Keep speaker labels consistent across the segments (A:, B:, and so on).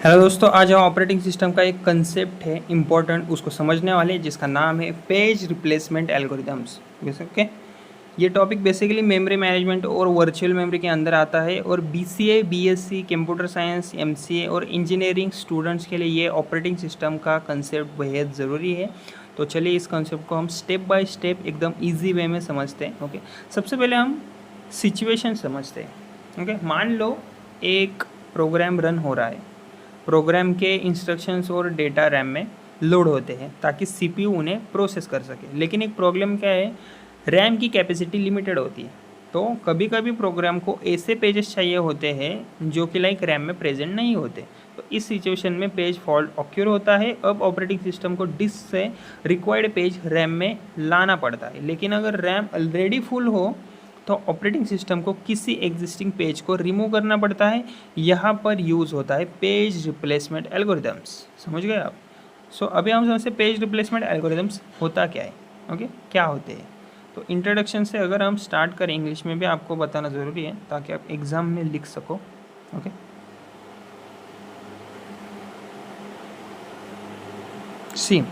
A: Hello दोस्तों, आज हम ऑपरेटिंग सिस्टम का एक कंसेप्ट है इम्पोर्टेंट, उसको समझने वाले जिसका नाम है पेज रिप्लेसमेंट एल्गोरिदम्स। ओके, ये टॉपिक बेसिकली मेमोरी मैनेजमेंट और वर्चुअल मेमोरी के अंदर आता है और BCA, BSc, computer science, MCA और इंजीनियरिंग स्टूडेंट्स के लिए ये ऑपरेटिंग सिस्टम का कंसेप्ट बेहद ज़रूरी है। तो चलिए इस कंसेप्ट को हम स्टेप बाय स्टेप एकदम ईजी वे में समझते हैं। ओके, सबसे पहले हम सिचुएशन समझते हैं। ओके, मान लो एक प्रोग्राम रन हो रहा है। प्रोग्राम के इंस्ट्रक्शंस और डेटा रैम में लोड होते हैं ताकि सीपीयू उन्हें प्रोसेस कर सके। लेकिन एक प्रॉब्लम क्या है, रैम की कैपेसिटी लिमिटेड होती है। तो कभी कभी प्रोग्राम को ऐसे पेजेस चाहिए होते हैं जो कि लाइक रैम में प्रेजेंट नहीं होते। तो इस सिचुएशन में पेज फॉल्ट ऑक्यूर होता है। अब ऑपरेटिंग सिस्टम को डिस्क से रिक्वायर्ड पेज रैम में लाना पड़ता है। लेकिन अगर रैम ऑलरेडी फुल हो तो ऑपरेटिंग सिस्टम को किसी एग्जिस्टिंग पेज को रिमूव करना पड़ता है। यहाँ पर यूज़ होता है पेज रिप्लेसमेंट एल्गोरिदम्स। समझ गए आप? सो अभी हम समझते हैं पेज रिप्लेसमेंट एल्गोरिदम्स होता क्या है। ओके, क्या होते हैं। तो इंट्रोडक्शन से अगर हम स्टार्ट करें, इंग्लिश में भी आपको बताना ज़रूरी है ताकि आप एग्ज़ाम में लिख सको। Okay, see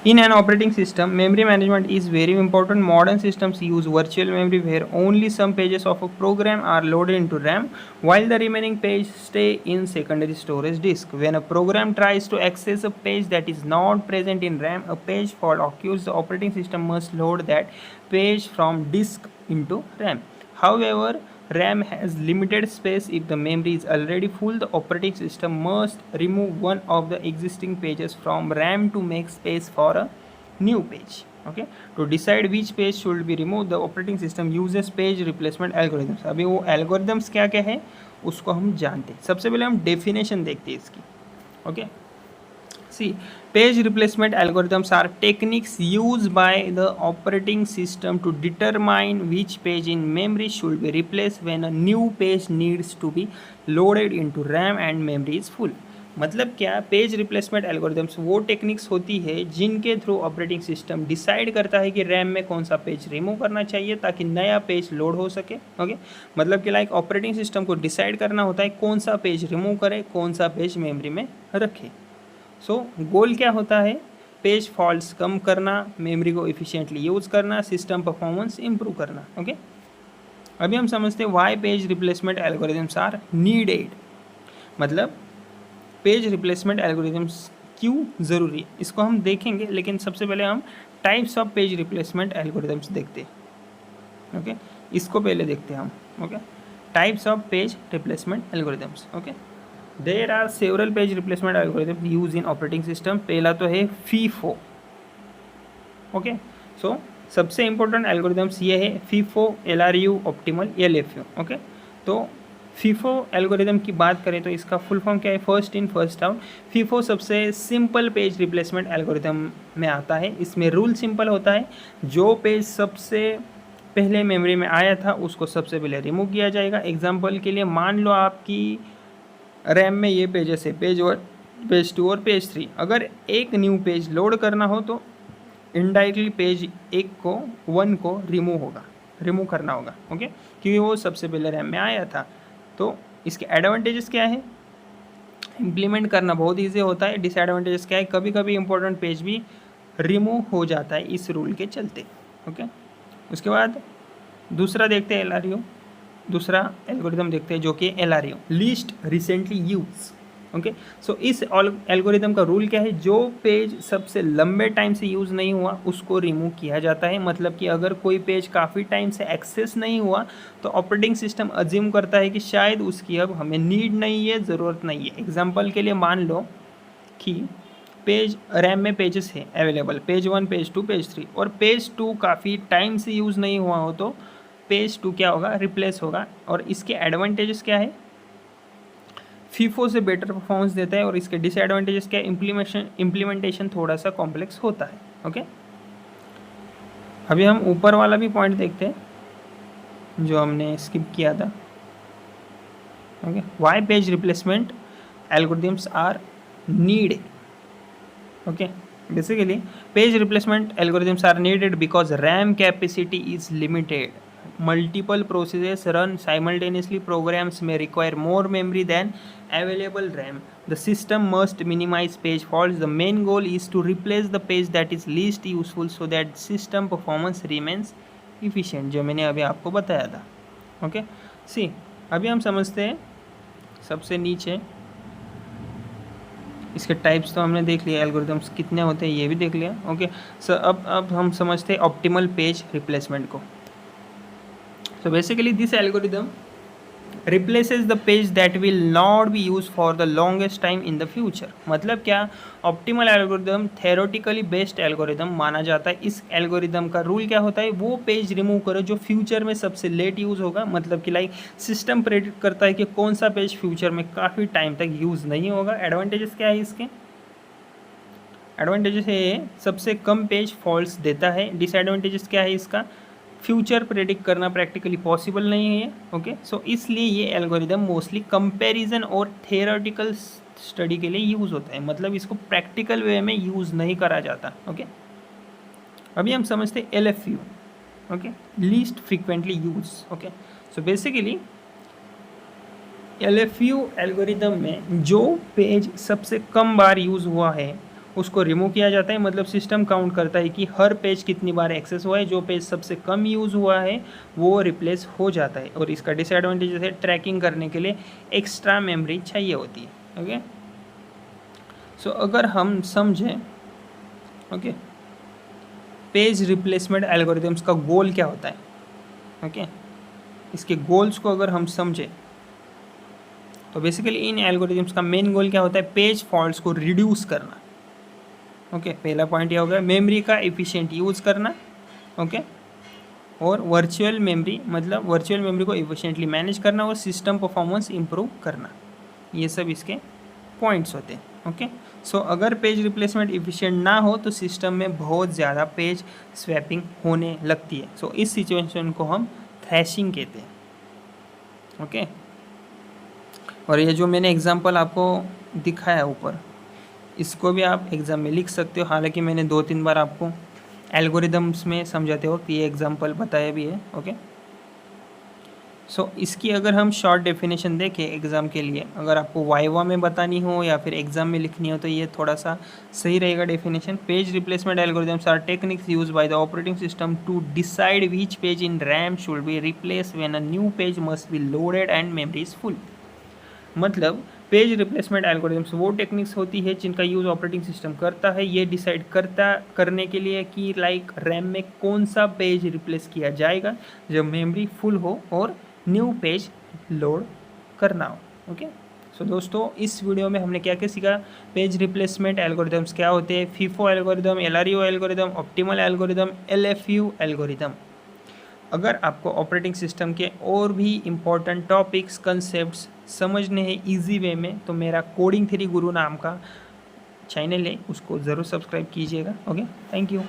A: in an operating system, memory management is very important. Modern systems use virtual memory where only some pages of a program are loaded into RAM while the remaining pages stay in secondary storage disk. When a program tries to access a page that is not present in RAM, a page fault occurs. The operating system must load that page from disk into RAM. However, RAM has limited space. If the memory is already full, the operating system must remove one of the existing pages from RAM to make space for a new page. Okay, to decide which page should be removed, the operating system uses page replacement algorithms. अभी वो algorithms क्या क्या है उसको हम जानते हैं। सबसे पहले हम definition देखते हैं इसकी। Okay, see, page replacement algorithms are techniques used by the operating system to determine which page in memory should be replaced when a new page needs to be loaded into RAM and memory is full. मतलब क्या, page replacement algorithms वो techniques होती है जिनके through operating system decide करता है कि RAM में कौन सा पेज रिमूव करना चाहिए ताकि नया पेज लोड हो सके। ओके, मतलब कि लाइक ऑपरेटिंग सिस्टम को डिसाइड करना होता है कौन सा पेज रिमूव करे, कौन सा पेज मेमोरी में रखे। सो गोल क्या होता है, पेज फॉल्ट्स कम करना, मेमोरी को इफ़िशिएंटली यूज़ करना, सिस्टम परफॉर्मेंस इंप्रूव करना। ओके, अभी हम समझते हैं why page replacement algorithms are needed. मतलब पेज रिप्लेसमेंट एल्गोरिदम्स क्यों ज़रूरी है इसको हम देखेंगे, लेकिन सबसे पहले हम types of page replacement algorithms देखते हैं। ओके, इसको पहले देखते हैं हम। Okay, types of page replacement algorithms. Okay, there are several page replacement algorithm use in operating system. पहला तो है फीफो। ओके, सो सबसे इंपॉर्टेंट एल्गोरिदम्स ये है फीफो, एलआरयू, ऑप्टिमल, एलएफयू। ओके, तो फीफो एल्गोरिदम की बात करें तो इसका फुल फॉर्म क्या है, first in first out. FIFO सबसे सिंपल पेज रिप्लेसमेंट एल्गोरिदम में आता है। इसमें रूल सिंपल होता है, जो पेज सबसे पहले मेमोरी में आया था उसको सबसे पहले रिमूव किया जाएगा। एग्जाम्पल के लिए मान लो आपकी रैम में ये पेजेस है, पेज 1, पेज 2 और पेज 3। अगर एक न्यू पेज लोड करना हो तो इनडायरेक्टली पेज 1 को रिमूव करना होगा। ओके, क्योंकि वो सबसे पहले रैम में आया था। तो इसके एडवांटेजेस क्या है, इम्प्लीमेंट करना बहुत ईजी होता है। डिसएडवांटेजेस क्या है, कभी कभी इंपॉर्टेंट पेज भी रिमूव हो जाता है इस रूल के चलते। ओके, उसके बाद दूसरा देखते हैं एलआरयू। दूसरा एल्गोरिदम देखते हैं जो कि LRU, least recently use. Okay, so इस एल्गोरिदम का रूल क्या है, जो पेज सबसे लंबे टाइम से यूज़ नहीं हुआ उसको रिमूव किया जाता है। मतलब कि अगर कोई पेज काफ़ी टाइम से एक्सेस नहीं हुआ तो ऑपरेटिंग सिस्टम अज्यूम करता है कि शायद उसकी अब हमें नीड नहीं है, ज़रूरत नहीं है। एग्जाम्पल के लिए मान लो कि पेज रैम में पेजेस है अवेलेबल, पेज 1, पेज 2, पेज 3, और पेज 2 काफ़ी टाइम से यूज़ नहीं हुआ हो तो पेज 2 क्या होगा, रिप्लेस होगा। और इसके एडवांटेजेस क्या है, फीफो से बेटर परफॉर्मेंस देता है। और इसके डिसएडवांटेजेस क्या है, इम्प्लीमेंटेशन थोड़ा सा कॉम्प्लेक्स होता है। ओके, अभी हम ऊपर वाला भी पॉइंट देखते हैं जो हमने स्किप किया था। Okay, why page replacement algorithms are needed. Okay, basically page replacement algorithms are needed because RAM capacity is limited. multiple processes run simultaneously, programs may require more memory than available RAM. The system must minimize page faults. The main goal is to replace the page that is least useful so that system performance remains efficient, जो मैंने अभी आपको बताया था. Okay सी, अभी हम समझते हैं सबसे नीचे इसके टाइप्स. तो हमने देख लिया, एल्गोरिदम्स कितने होते हैं ये भी देख लिया. ओके सो अब हम समझते हैं ऑप्टिमल पेज रिप्लेसमेंट को. So basically this algorithm replaces the page that will not be used for the longest time in the future. मतलब क्या, optimal algorithm theoretically based algorithm माना जाता है. इस एल्गोरिदम का रूल क्या होता है, वो पेज रिमूव करो जो फ्यूचर में सबसे लेट यूज़ होगा. मतलब कि लाइक सिस्टम प्रेडिक्ट करता है कि कौन सा पेज फ्यूचर में काफ़ी टाइम तक यूज़ नहीं होगा. एडवांटेजेस क्या है इसके, एडवांटेजेस है सबसे कम पेज फॉल्स देता है. डिसएडवांटेजेस क्या है इसका, फ्यूचर प्रेडिक्ट करना प्रैक्टिकली पॉसिबल नहीं है. ओके सो इसलिए ये एल्गोरिदम मोस्टली कंपैरिजन और थियोरेटिकल स्टडी के लिए यूज़ होता है. मतलब इसको प्रैक्टिकल वे में यूज़ नहीं करा जाता. ओके अभी हम समझते हैं LFU. Okay least frequently use. Okay so basically LFU algorithm में जो पेज सबसे कम बार यूज़ हुआ है उसको रिमूव किया जाता है. मतलब सिस्टम काउंट करता है कि हर पेज कितनी बार एक्सेस हुआ है. जो पेज सबसे कम यूज़ हुआ है वो रिप्लेस हो जाता है. और इसका डिसएडवांटेज है ट्रैकिंग करने के लिए एक्स्ट्रा मेमोरी चाहिए होती है. ओके सो अगर हम समझें ओके पेज रिप्लेसमेंट एल्गोरिदम्स का गोल क्या होता है. ओके इसके गोल्स को अगर हम समझें तो बेसिकली इन एल्गोरिदम्स का मेन गोल क्या होता है, पेज फॉल्ट्स को रिड्यूस करना. ओके पहला पॉइंट ये हो गया, मेमोरी का एफिशिएंट यूज़ करना. ओके और वर्चुअल मेमोरी, मतलब वर्चुअल मेमोरी को एफिशिएंटली मैनेज करना और सिस्टम परफॉर्मेंस इंप्रूव करना. ये सब इसके पॉइंट्स होते हैं. ओके सो अगर पेज रिप्लेसमेंट एफिशिएंट ना हो तो सिस्टम में बहुत ज़्यादा पेज स्वैपिंग होने लगती है. सो इस सिचुएशन को हम थ्रैशिंग कहते हैं. ओके और ये जो मैंने एग्जांपल आपको दिखाया ऊपर, इसको भी आप एग्ज़ाम में लिख सकते हो. हालांकि मैंने 2-3 बार आपको एल्गोरिदम्स में समझाते वक्त ये एग्जांपल बताया भी है. ओके सो इसकी अगर हम शॉर्ट डेफिनेशन देखें एग्ज़ाम के लिए, अगर आपको वाइवा में बतानी हो या फिर एग्ज़ाम में लिखनी हो तो ये थोड़ा सा सही रहेगा definition. Page replacement algorithms are techniques use by the operating system to decide which page in RAM should be replace when a new page must be loaded and memory is full. मतलब page replacement algorithms वो techniques होती है जिनका use operating system करता है ये decide करने के लिए कि लाइक रैम में कौन सा पेज रिप्लेस किया जाएगा जब मेमोरी फुल हो और न्यू पेज लोड करना हो. ओके सो दोस्तों इस वीडियो में हमने क्या क्या सीखा, पेज रिप्लेसमेंट एल्गोरिदम्स क्या होते हैं, FIFO algorithm, LRU algorithm, optimal algorithm, LFU algorithm. अगर आपको ऑपरेटिंग सिस्टम के और भी इम्पोर्टेंट टॉपिक्स कंसेप्ट्स समझने हैं इजी वे में तो मेरा कोडिंग थ्री गुरु नाम का चैनल है, उसको ज़रूर सब्सक्राइब कीजिएगा. Okay thank you.